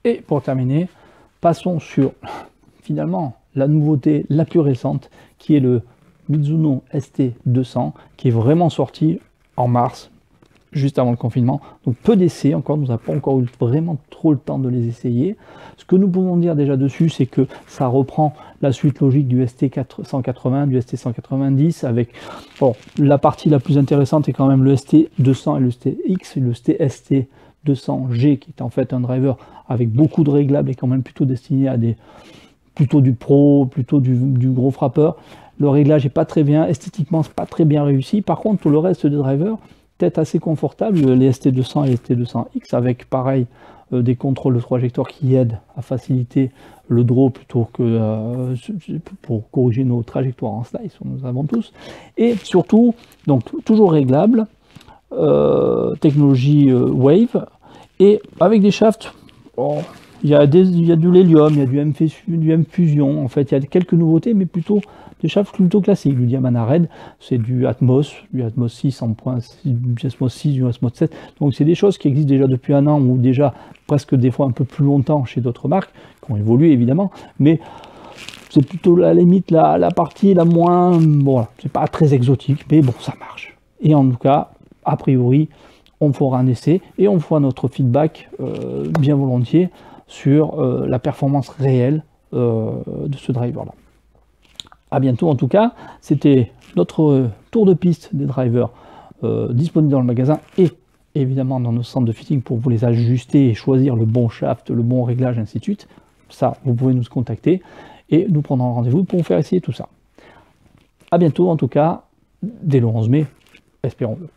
Et pour terminer, passons sur finalement la nouveauté la plus récente qui est le Mizuno ST200 qui est vraiment sorti en mars, juste avant le confinement. Donc peu d'essais encore, nous n'avons pas encore eu vraiment trop le temps de les essayer. Ce que nous pouvons dire déjà dessus, c'est que ça reprend la suite logique du ST180, du ST190 avec, bon, la partie la plus intéressante est quand même le ST200 et le STX, le ST200G qui est en fait un driver avec beaucoup de réglables et quand même plutôt destiné à plutôt du pro, plutôt du gros frappeur. Le réglage n'est pas très bien, esthétiquement c'est pas très bien réussi. Par contre, tout le reste des drivers, peut-être assez confortable, les ST200 et les ST200X, avec pareil des contrôles de trajectoire qui aident à faciliter le draw plutôt que pour corriger nos trajectoires en slice, nous avons tous. Et surtout, donc toujours réglable, technologie Wave, et avec des shafts, oh, il y a du Lelium, il y a du M-Fusion, en fait, il y a quelques nouveautés, mais plutôt des shafts plutôt classiques. Du Diamana Red, c'est du Atmos 6 en point, du Atmos 6, du Atmos 7. Donc c'est des choses qui existent déjà depuis un an, ou déjà presque des fois un peu plus longtemps chez d'autres marques, qui ont évolué évidemment, mais c'est plutôt la limite, la partie la moins, bon, voilà, c'est pas très exotique, mais bon, ça marche. Et en tout cas, a priori, on fera un essai et on fera notre feedback bien volontiers sur la performance réelle de ce driver-là. À bientôt en tout cas, c'était notre tour de piste des drivers disponibles dans le magasin et évidemment dans nos centres de fitting pour vous les ajuster et choisir le bon shaft, le bon réglage, ainsi de suite. Ça, vous pouvez nous contacter et nous prendrons rendez-vous pour vous faire essayer tout ça. À bientôt en tout cas, dès le 11 mai, espérons-le.